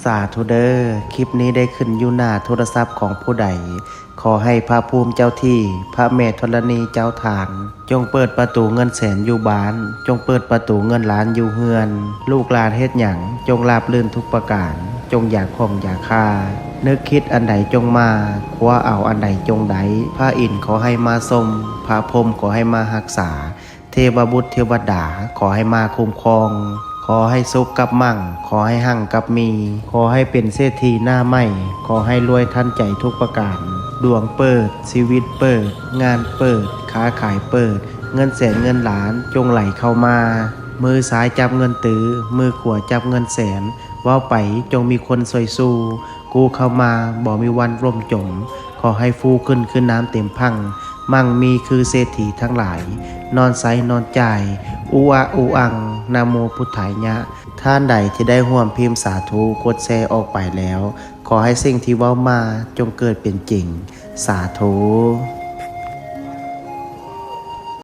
สาธุเด้อคลิปนี้ได้ขึ้นอยู่หน้าโทรศัพท์ของผู้ใดขอให้พระภูมิเจ้าที่พระแม่ธรณีเจ้าทานจงเปิดประตูเงินแสนอยู่บ้านจงเปิดประตูเงินล้านอยู่เฮือนลูกหลานเฮ็ดหยังจงราบรื่นทุกประการจงอย่าข่มอย่าฆ่านึกคิดอันใดจงมาคว้าเอาอันใดจงไดพระอินทร์ขอให้มาทรงพระพรหมขอให้มารักษาเทวบุตรเทวดาขอให้มาคุ้มครองขอให้สุขกับมั่งขอให้หั่งกับมีขอให้เป็นเศรษฐีหน้าใหม่ขอให้รวยทันใจทุกประการดวงเปิดชีวิตเปิดงานเปิดค้าขายเปิดเงินแสนเงินล้านจงไหลเข้ามามือซ้ายจับเงินตื้อมือขวาจับเงินแสนว่าไปจงมีคนสวยสู้กูเข้ามาบ่มีวันร่มจมขอให้ฟูขึ้นน้ำเต็มพังมั่งมีคือเศรษฐีทั้งหลายนอนไซนอนใจอูอะอูอังนะโมพุทธายะท่านใดที่ได้ร่วมพิมพ์สาธุกดแชร์ออกไปแล้วขอให้สิ่งที่เว้ามาจงเกิดเป็นจริงสาธุ